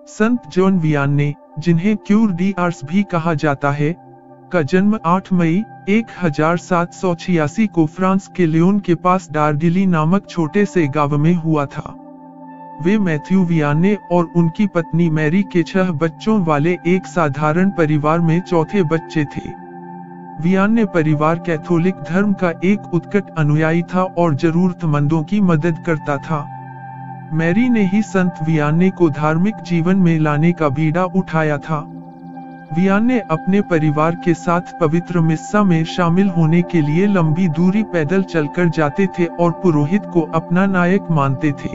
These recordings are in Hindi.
संत जॉन वियान्ने, जिन्हें क्यूर डी आर्स भी कहा जाता है, का जन्म 8 मई 1786 को फ्रांस के लियोन के पास डार्डिली नामक छोटे से गांव में हुआ था। वे मैथ्यू वियान्ने और उनकी पत्नी मैरी के 6 बच्चों वाले एक साधारण परिवार में चौथे बच्चे थे। वियान्ने परिवार कैथोलिक धर्म का एक उत्कट अनुयायी था और जरूरतमंदों की मदद करता था। मैरी ने ही संत वियान्ने को धार्मिक जीवन में लाने का बीड़ा उठाया था। वियान्ने अपने परिवार के साथ पवित्र मिस्सा में शामिल होने के लिए लंबी दूरी पैदल चलकर जाते थे और पुरोहित को अपना नायक मानते थे।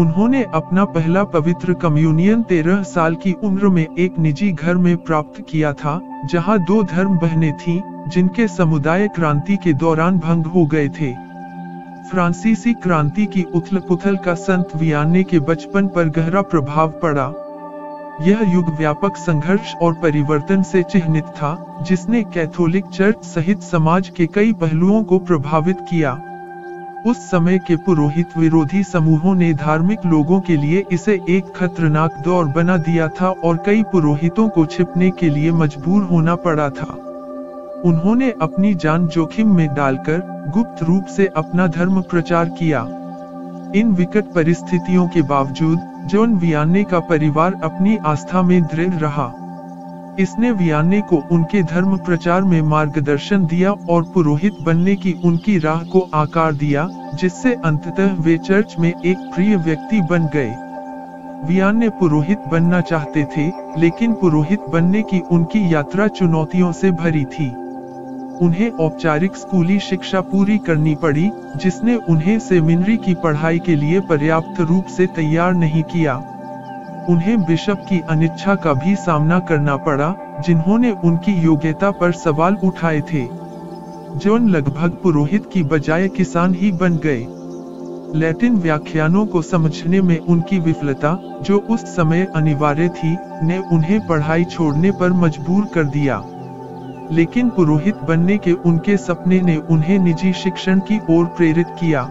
उन्होंने अपना पहला पवित्र कम्युनियन 13 साल की उम्र में एक निजी घर में प्राप्त किया था, जहां 2 धर्म बहनें थीं, जिनके समुदाय क्रांति के दौरान भंग हो गए थे। फ्रांसीसी क्रांति की उथल-पुथल का संत वियान्ने के बचपन पर गहरा प्रभाव पड़ा। यह युग व्यापक संघर्ष और परिवर्तन से चिह्नित था, जिसने कैथोलिक चर्च सहित समाज के कई पहलुओं को प्रभावित किया। उस समय के पुरोहित विरोधी समूहों ने धार्मिक लोगों के लिए इसे एक खतरनाक दौर बना दिया था और कई पुरोहितों को छिपने के लिए मजबूर होना पड़ा था। उन्होंने अपनी जान जोखिम में डालकर गुप्त रूप से अपना धर्म प्रचार किया। इन विकट परिस्थितियों के बावजूद जॉन वियान्ने का परिवार अपनी आस्था में दृढ़ रहा। इसने वियान्ने को उनके धर्म प्रचार में मार्गदर्शन दिया और पुरोहित बनने की उनकी राह को आकार दिया, जिससे अंततः वे चर्च में एक प्रिय व्यक्ति बन गए। वियान्ने पुरोहित बनना चाहते थे, लेकिन पुरोहित बनने की उनकी यात्रा चुनौतियों से भरी थी। उन्हें औपचारिक स्कूली शिक्षा पूरी करनी पड़ी, जिसने उन्हें सेमिनरी की पढ़ाई के लिए पर्याप्त रूप से तैयार नहीं किया। उन्हें बिशप की अनिच्छा का भी सामना करना पड़ा, जिन्होंने उनकी योग्यता पर सवाल उठाए थे। जॉन लगभग पुरोहित की बजाय किसान ही बन गए। लैटिन व्याख्यानों को समझने में उनकी विफलता, जो उस समय अनिवार्य थी, ने उन्हें पढ़ाई छोड़ने पर मजबूर कर दिया। लेकिन पुरोहित बनने के उनके सपने ने उन्हें निजी शिक्षण की ओर प्रेरित किया।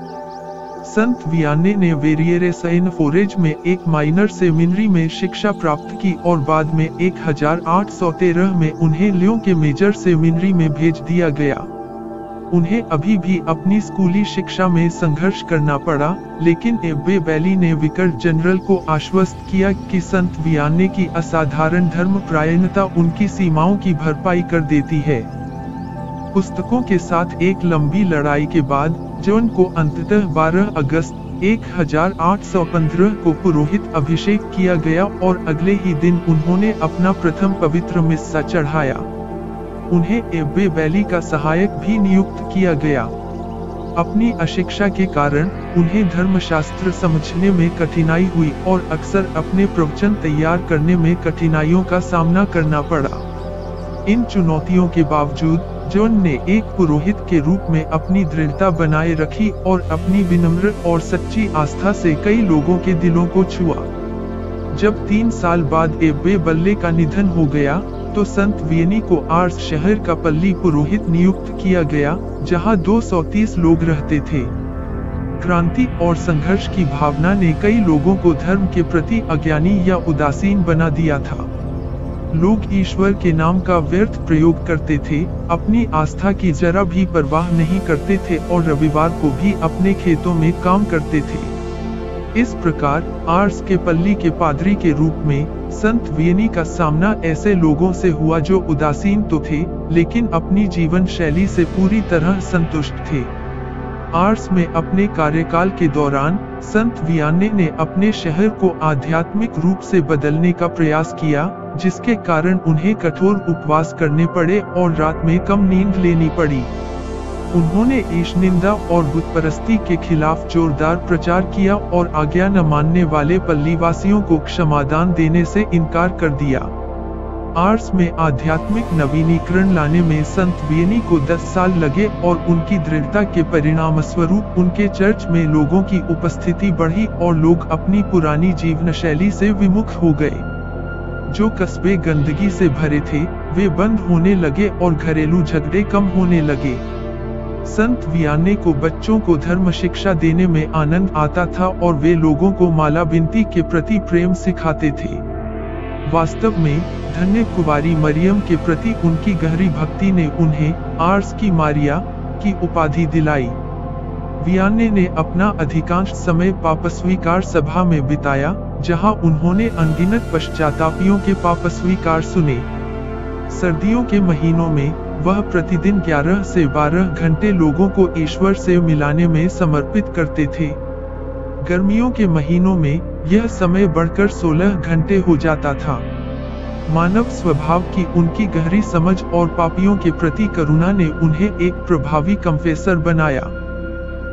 संत वियान्ने ने वेरिएरे सैन फोरेज में एक माइनर सेमिनरी में शिक्षा प्राप्त की और बाद में 1813 में उन्हें लियों के मेजर सेमिनरी में भेज दिया गया। उन्हें अभी भी अपनी स्कूली शिक्षा में संघर्ष करना पड़ा, लेकिन एब्बे बैली ने विकर जनरल को आश्वस्त किया कि संत वियान्ने की असाधारण धर्मपरायणता उनकी सीमाओं की भरपाई कर देती है। पुस्तकों के साथ एक लंबी लड़ाई के बाद जॉन को अंततः 12 अगस्त 1815 को पुरोहित अभिषेक किया गया और अगले ही दिन उन्होंने अपना प्रथम पवित्र मिस्सा चढ़ाया। उन्हें एब्बे बैली का सहायक भी नियुक्त किया गया। अपनी अशिक्षा के कारण उन्हें धर्मशास्त्र समझने में कठिनाई हुई और अक्सर अपने प्रवचन तैयार करने में कठिनाइयों का सामना करना पड़ा। इन चुनौतियों के बावजूद जॉन ने एक पुरोहित के रूप में अपनी दृढ़ता बनाए रखी और अपनी विनम्र और सच्ची आस्था से कई लोगों के दिलों को छुआ। जब 3 साल बाद एब्बे बल्ले का निधन हो गया, तो संत वियनी को आर्स शहर का पल्ली पुरोहित नियुक्त किया गया, जहां 230 लोग रहते थे। क्रांति और संघर्ष की भावना ने कई लोगों को धर्म के प्रति अज्ञानी या उदासीन बना दिया था। लोग ईश्वर के नाम का व्यर्थ प्रयोग करते थे, अपनी आस्था की जरा भी परवाह नहीं करते थे और रविवार को भी अपने खेतों में काम करते थे। इस प्रकार आर्स के पल्ली के पादरी के रूप में संत वियनी का सामना ऐसे लोगों से हुआ जो उदासीन तो थे, लेकिन अपनी जीवन शैली से पूरी तरह संतुष्ट थे। आर्स में अपने कार्यकाल के दौरान संत वियान्ने ने अपने शहर को आध्यात्मिक रूप से बदलने का प्रयास किया, जिसके कारण उन्हें कठोर उपवास करने पड़े और रात में कम नींद लेनी पड़ी। उन्होंने ईशनिंदा और बुतपरस्ती के खिलाफ जोरदार प्रचार किया और आज्ञा न मानने वाले पल्लीवासियों को क्षमादान देने से इनकार कर दिया। आर्स में आध्यात्मिक नवीनीकरण लाने में संत वियनी को 10 साल लगे और उनकी दृढ़ता के परिणाम स्वरूप उनके चर्च में लोगों की उपस्थिति बढ़ी और लोग अपनी पुरानी जीवन शैली से विमुख हो गए। जो कस्बे गंदगी से भरे थे, वे बंद होने लगे और घरेलू झगड़े कम होने लगे। संत वियाने को बच्चों को धर्म शिक्षा देने में आनंद आता था और वे लोगों को माला बिनती के प्रति प्रेम सिखाते थे। वास्तव में धन्य कुंवारी मरियम के प्रति उनकी गहरी भक्ति ने उन्हें आर्स की मारिया की उपाधि दिलाई। वियाने ने अपना अधिकांश समय पाप स्वीकार सभा में बिताया, जहां उन्होंने अनगिनत पश्चातापियों के पाप स्वीकार सुने। सर्दियों के महीनों में वह प्रतिदिन 11 से 12 घंटे लोगों को ईश्वर से मिलाने में समर्पित करते थे। गर्मियों के महीनों में यह समय बढ़कर 16 घंटे हो जाता था। मानव स्वभाव की उनकी गहरी समझ और पापियों के प्रति करुणा ने उन्हें एक प्रभावी कन्फेसर बनाया।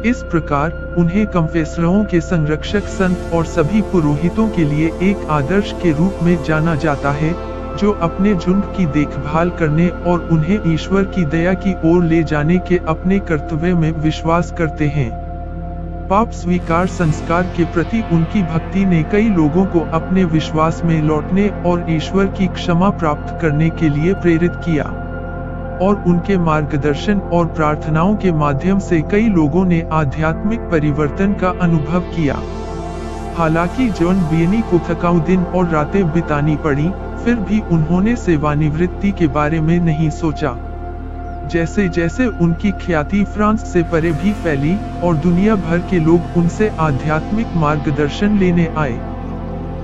इस प्रकार उन्हें कन्फेसरों के संरक्षक संत और सभी पुरोहितों के लिए एक आदर्श के रूप में जाना जाता है, जो अपने झुंड की देखभाल करने और उन्हें ईश्वर की दया की ओर ले जाने के अपने कर्तव्य में विश्वास करते हैं। पाप स्वीकार संस्कार के प्रति उनकी भक्ति ने कई लोगों को अपने विश्वास में लौटने और ईश्वर की क्षमा प्राप्त करने के लिए प्रेरित किया, और उनके मार्गदर्शन और प्रार्थनाओं के माध्यम से कई लोगों ने आध्यात्मिक परिवर्तन का अनुभव किया। हालांकि जॉन वियाने को थकाऊ दिन और रातें बितानी पड़ी, फिर भी उन्होंने सेवानिवृत्ति के बारे में नहीं सोचा। जैसे जैसे उनकी ख्याति फ्रांस से परे भी फैली और दुनिया भर के लोग उनसे आध्यात्मिक मार्गदर्शन लेने आए,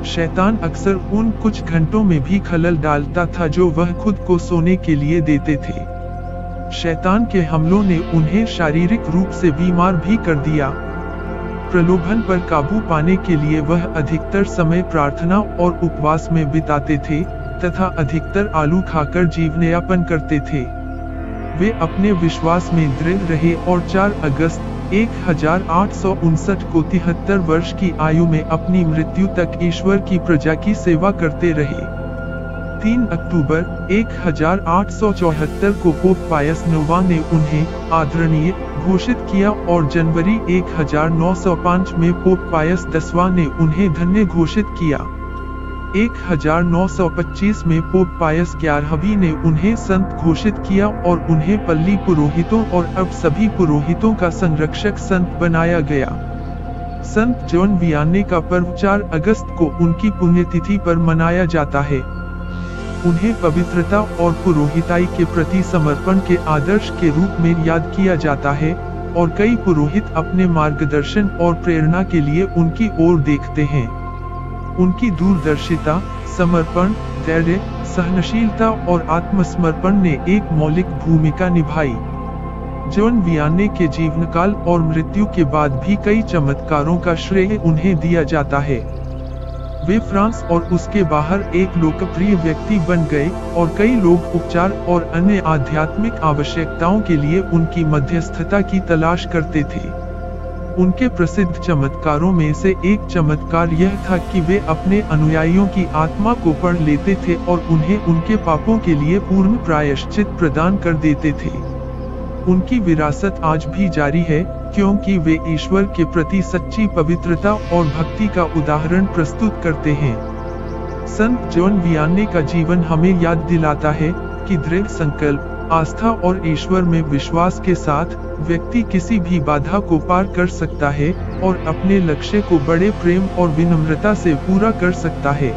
शैतान अक्सर उन कुछ घंटों में भी खलल डालता था जो वह खुद को सोने के लिए देते थे। शैतान के हमलों ने उन्हें शारीरिक रूप से बीमार भी कर दिया। प्रलोभन पर काबू पाने के लिए वह अधिकतर समय प्रार्थना और उपवास में बिताते थे तथा अधिकतर आलू खाकर जीवन यापन करते थे। वे अपने विश्वास में दृढ़ रहे और 4 अगस्त 1859 को 73 वर्ष की आयु में अपनी मृत्यु तक ईश्वर की प्रजा की सेवा करते रहे। 3 अक्टूबर 1874 को पोप पायस 9वां ने उन्हें आदरणीय घोषित किया और जनवरी 1905 में पोप पायस 10वां ने उन्हें धन्य घोषित किया। 1925 में पोप पायस 11वीं ने उन्हें संत घोषित किया और उन्हें पल्ली पुरोहितों और अब सभी पुरोहितों का संरक्षक संत बनाया गया। संत जॉन वियाने का पर्व 4 अगस्त को उनकी पुण्यतिथि पर मनाया जाता है। उन्हें पवित्रता और पुरोहिताई के प्रति समर्पण के आदर्श के रूप में याद किया जाता है, और कई पुरोहित अपने मार्गदर्शन और प्रेरणा के लिए उनकी ओर देखते हैं। उनकी दूरदर्शिता, समर्पण, धैर्य, सहनशीलता और आत्मसमर्पण ने एक मौलिक भूमिका निभाई। जॉन वियाने के जीवनकाल और मृत्यु के बाद भी कई चमत्कारों का श्रेय उन्हें दिया जाता है। वे फ्रांस और उसके बाहर एक लोकप्रिय व्यक्ति बन गए और कई लोग उपचार और अन्य आध्यात्मिक आवश्यकताओं के लिए उनकी मध्यस्थता की तलाश करते थे। उनके प्रसिद्ध चमत्कारों में से एक चमत्कार यह था कि वे अपने अनुयायियों की आत्मा को पढ़ लेते थे और उन्हें उनके पापों के लिए पूर्ण प्रायश्चित प्रदान कर देते थे। उनकी विरासत आज भी जारी है, क्योंकि वे ईश्वर के प्रति सच्ची पवित्रता और भक्ति का उदाहरण प्रस्तुत करते हैं। संत जॉन वियाने का जीवन हमें याद दिलाता है कि दृढ़ संकल्प, आस्था और ईश्वर में विश्वास के साथ व्यक्ति किसी भी बाधा को पार कर सकता है और अपने लक्ष्य को बड़े प्रेम और विनम्रता से पूरा कर सकता है।